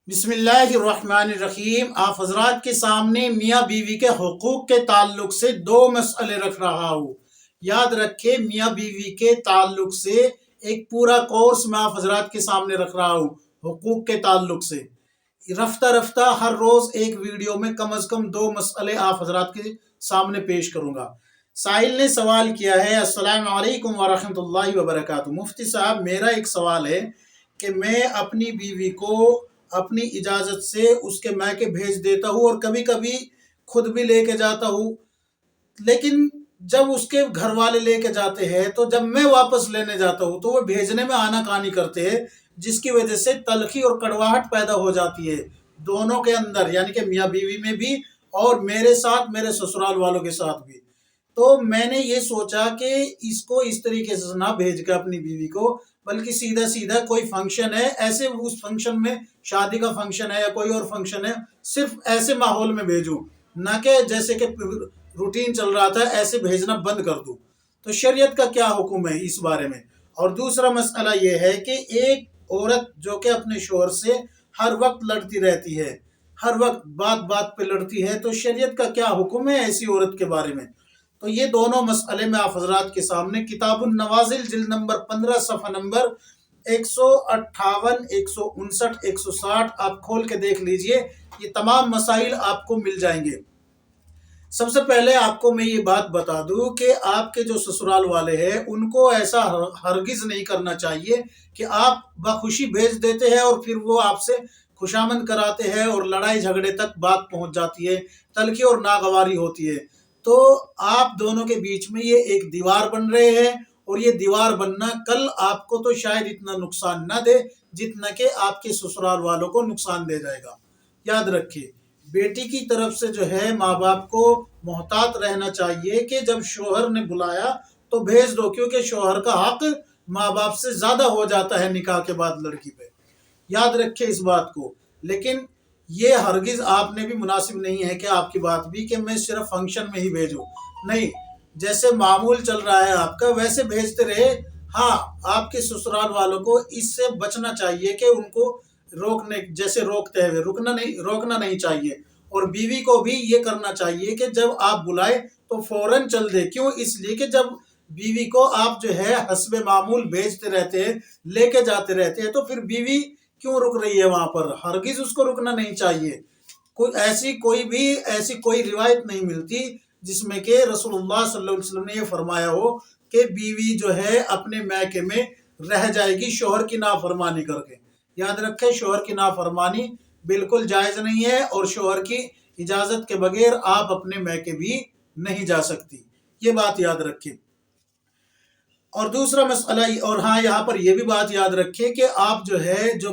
بسم اللہ الرحمن الرحیم۔ آپ حضرات کے سامنے میاں بیوی کے حقوق کے تعلق سے دو مسئلے رکھ رہا ہوں۔ یاد رکھے، میاں بیوی کے تعلق سے ایک پورا کورس میں آپ حضرات کے سامنے رکھ رہا ہوں حقوق کے تعلق سے۔ رفتہ رفتہ ہر روز ایک ویڈیو میں کم از کم دو مسئلے آپ حضرات کے سامنے پیش کروں گا۔ سائل نے سوال کیا ہے، السلام علیکم ورحمۃ اللہ وبرکاتہ۔ مفتی صاحب، میرا ایک سوال ہے کہ میں اپنی بیوی کو اپنی اجازت سے اس کے میکے بھیج دیتا ہوں اور کبھی کبھی خود بھی لے کے جاتا ہوں، لیکن جب اس کے گھر والے لے کے جاتے ہیں تو جب میں واپس لینے جاتا ہوں تو وہ بھیجنے میں آناکانی کرتے ہیں، جس کی وجہ سے تلخی اور کڑواہٹ پیدا ہو جاتی ہے دونوں کے اندر، یعنی کہ میاں بیوی میں بھی اور میرے ساتھ، میرے سسرال والوں کے ساتھ بھی۔ تو میں نے یہ سوچا کہ اس کو اس طریقے سے نہ بھیج کے اپنی بیوی کو، بلکہ سیدھا سیدھا کوئی فنکشن ہے، ایسے اس فنکشن میں شادی کا فنکشن ہے یا کوئی اور فنکشن ہے، صرف ایسے ماحول میں بھیجوں، نہ کہ جیسے کہ روٹین چل رہا تھا ایسے بھیجنا بند کر دوں۔ تو شریعت کا کیا حکم ہے اس بارے میں؟ اور دوسرا مسئلہ یہ ہے کہ ایک عورت جو کہ اپنے شوہر سے ہر وقت لڑتی رہتی ہے، ہر وقت بات بات پہ لڑتی ہے، تو شریعت کا کیا حکم ہے ایسی عورت کے بارے میں؟ تو یہ دونوں مسئلے میں آپ حضرات کے سامنے کتاب النوازل جلد نمبر 15 صفحہ نمبر 158 159 160 آپ کھول کے دیکھ لیجئے، یہ تمام مسائل آپ کو مل جائیں گے۔ سب سے پہلے آپ کو میں یہ بات بتا دوں کہ آپ کے جو سسرال والے ہیں ان کو ایسا ہرگز نہیں کرنا چاہیے کہ آپ بخوشی بھیج دیتے ہیں اور پھر وہ آپ سے خوشامد کراتے ہیں اور لڑائی جھگڑے تک بات پہنچ جاتی ہے، تلخی اور ناگواری ہوتی ہے۔ تو آپ دونوں کے بیچ میں یہ ایک دیوار بن رہے ہیں، اور یہ دیوار بننا کل آپ کو تو شاید اتنا نقصان نہ دے جتنا کہ آپ کے سسرال والوں کو نقصان دے جائے گا۔ یاد رکھیے، بیٹی کی طرف سے جو ہے ماں باپ کو محتاط رہنا چاہیے کہ جب شوہر نے بلایا تو بھیج دو، کیونکہ شوہر کا حق ماں باپ سے زیادہ ہو جاتا ہے نکاح کے بعد لڑکی پہ۔ یاد رکھے اس بات کو۔ لیکن یہ ہرگز آپ نے بھی مناسب نہیں ہے کہ آپ کی بات بھی کہ میں صرف فنکشن میں ہی بھیجوں، نہیں، جیسے معمول چل رہا ہے آپ کا ویسے بھیجتے رہے۔ ہاں، آپ کے سسرال والوں کو اس سے بچنا چاہیے کہ ان کو روکنے، جیسے روکتے ہوئے روکنا نہیں چاہیے، اور بیوی کو بھی یہ کرنا چاہیے کہ جب آپ بلائے تو فوراً چل دے۔ کیوں؟ اس لیے کہ جب بیوی کو آپ جو ہے حسب معمول بھیجتے رہتے ہیں، لے کے جاتے رہتے ہیں، تو پھر بیوی کیوں رک رہی ہے وہاں پر؟ ہرگز اس کو رکنا نہیں چاہیے۔ ایسی کوئی روایت نہیں ملتی جس میں کہ رسول اللہ صلی اللہ علیہ وسلم نے یہ فرمایا ہو کہ بیوی جو ہے اپنے میکے میں رہ جائے گی شوہر کی نافرمانی کر کے۔ یاد رکھے، شوہر کی نافرمانی بالکل جائز نہیں ہے، اور شوہر کی اجازت کے بغیر آپ اپنے میکے بھی نہیں جا سکتی، یہ بات یاد رکھے۔ اور دوسرا مسئلہ، اور ہاں یہاں پر یہ بھی بات یاد رکھے کہ آپ جو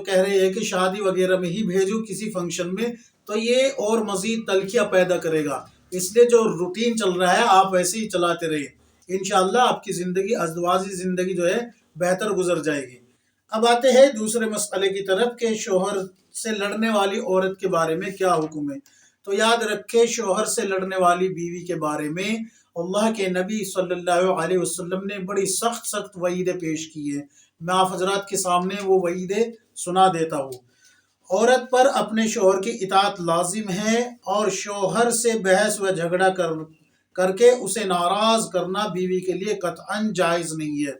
کہہ رہے ہیں کہ شادی وغیرہ میں ہی بھیجو کسی فنکشن میں، تو یہ اور مزید تلخیاں پیدا کرے گا۔ اس لیے جو روٹین چل رہا ہے آپ ویسے ہی چلاتے رہیے، انشاءاللہ آپ کی زندگی، ازدواجی زندگی جو ہے بہتر گزر جائے گی۔ اب آتے ہیں دوسرے مسئلے کی طرف کہ شوہر سے لڑنے والی عورت کے بارے میں کیا حکم ہے۔ تو یاد رکھے، شوہر سے لڑنے والی بیوی کے بارے میں اللہ کے نبی صلی اللہ علیہ وسلم نے بڑی سخت وعیدیں پیش کی ہیں۔ میں آپ حضرات کے سامنے وہ وعیدیں سنا دیتا ہوں۔ عورت پر اپنے شوہر کی اطاعت لازم ہے، اور شوہر سے بحث و جھگڑا کر کے اسے ناراض کرنا بیوی کے لیے قطعاً جائز نہیں ہے۔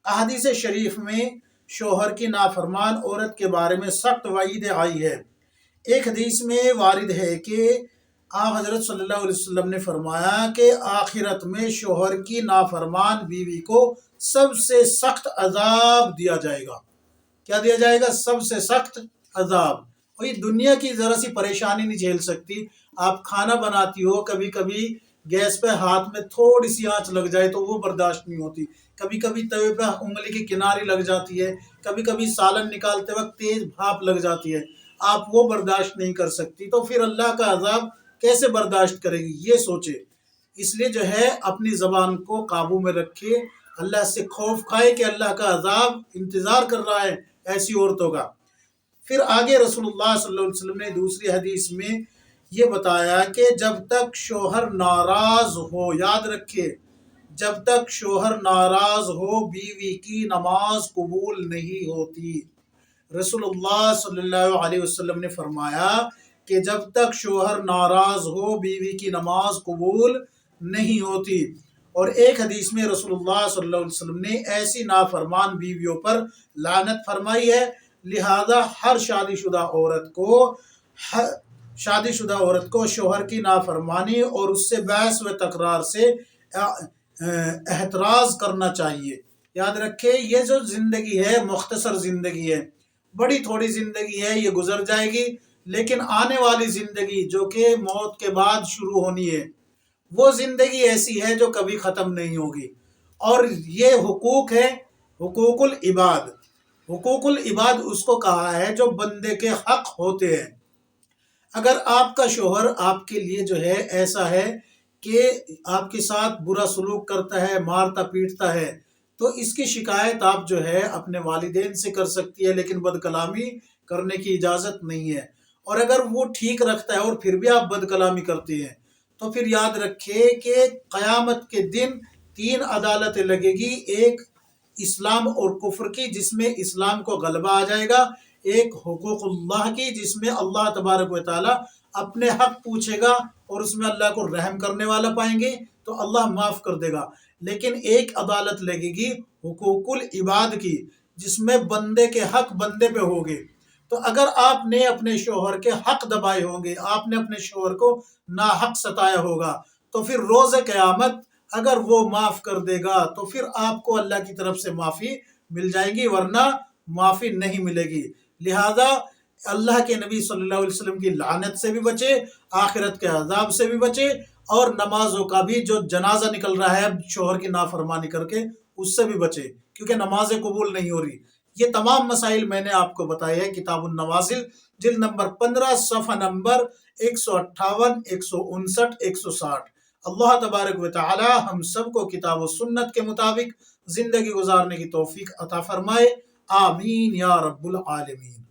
احادیث شریف میں شوہر کی نافرمان عورت کے بارے میں سخت وعید آئی ہے۔ ایک حدیث میں وارد ہے کہ آپ حضرت صلی اللہ علیہ وسلم نے فرمایا کہ آخرت میں شوہر کی نافرمان بیوی کو سب سے سخت عذاب دیا جائے گا۔ کیا دیا جائے گا؟ سب سے سخت عذاب۔ کوئی دنیا کی ذرا سی پریشانی نہیں جھیل سکتی۔ آپ کھانا بناتی ہو، کبھی کبھی گیس پہ ہاتھ میں تھوڑی سی آنچ لگ جائے تو وہ برداشت نہیں ہوتی، کبھی کبھی توے پہ انگلی کی کناری لگ جاتی ہے، کبھی کبھی سالن نکالتے وقت تیز بھاپ لگ جاتی ہے، آپ وہ برداشت نہیں کر سکتی، تو پھر اللہ کا عذاب کیسے برداشت کرے گی؟ یہ سوچے۔ اس لیے جو ہے اپنی زبان کو قابو میں رکھے، اللہ سے خوف کھائے کہ اللہ کا عذاب انتظار کر رہا ہے ایسی عورتوں کا۔ پھر آگے رسول اللہ صلی اللہ علیہ وسلم نے دوسری حدیث میں یہ بتایا کہ جب تک شوہر ناراض ہو، یاد رکھے، جب تک شوہر ناراض ہو بیوی کی نماز قبول نہیں ہوتی۔ رسول اللہ صلی اللہ علیہ وسلم نے فرمایا کہ جب تک شوہر ناراض ہو بیوی کی نماز قبول نہیں ہوتی۔ اور ایک حدیث میں رسول اللہ صلی اللہ علیہ وسلم نے ایسی نافرمان بیویوں پر لعنت فرمائی ہے، لہذا ہر شادی شدہ عورت کو شوہر کی نافرمانی اور اس سے بحث و تکرار سے احتراز کرنا چاہیے۔ یاد رکھے یہ جو زندگی ہے مختصر زندگی ہے، بڑی تھوڑی زندگی ہے، یہ گزر جائے گی، لیکن آنے والی زندگی جو کہ موت کے بعد شروع ہونی ہے وہ زندگی ایسی ہے جو کبھی ختم نہیں ہوگی۔ اور یہ حقوق ہے، حقوق العباد۔ حقوق العباد اس کو کہا ہے جو بندے کے حق ہوتے ہیں۔ اگر آپ کا شوہر آپ کے لیے جو ہے ایسا ہے کہ آپ کے ساتھ برا سلوک کرتا ہے، مارتا پیٹتا ہے، تو اس کی شکایت آپ جو ہے اپنے والدین سے کر سکتی ہے، لیکن بد کلامی کرنے کی اجازت نہیں ہے۔ اور اگر وہ ٹھیک رکھتا ہے اور پھر بھی آپ بد کلامی کرتی ہیں تو پھر یاد رکھے کہ قیامت کے دن 3 عدالتیں لگے گی، ایک اسلام اور کفر کی جس میں اسلام کو غلبہ آ جائے گا، ایک حقوق اللہ کی جس میں اللہ تبارک و تعالیٰ اپنے حق پوچھے گا اور اس میں اللہ کو رحم کرنے والا پائیں گے تو اللہ معاف کر دے گا، لیکن ایک عدالت لگے گی حقوق العباد کی جس میں بندے کے حق بندے پہ ہوگے۔ تو اگر آپ نے اپنے شوہر کے حق دبائے ہوں گے، آپ نے اپنے شوہر کو ناحق ستایا ہوگا، تو پھر روز قیامت اگر وہ معاف کر دے گا تو پھر آپ کو اللہ کی طرف سے معافی مل جائے گی، ورنہ معافی نہیں ملے گی۔ لہذا اللہ کے نبی صلی اللہ علیہ وسلم کی لعنت سے بھی بچے، آخرت کے عذاب سے بھی بچے، اور نمازوں کا بھی جو جنازہ نکل رہا ہے شوہر کی نافرمانی کر کے اس سے بھی بچے، کیونکہ نمازیں قبول نہیں ہو رہی۔ یہ تمام مسائل میں نے آپ کو بتائے ہیں کتاب النوازل جلد نمبر 15 صفحہ نمبر 158 159 160۔ اللہ تبارک و تعالی ہم سب کو کتاب و سنت کے مطابق زندگی گزارنے کی توفیق عطا فرمائے، آمین یا رب العالمین۔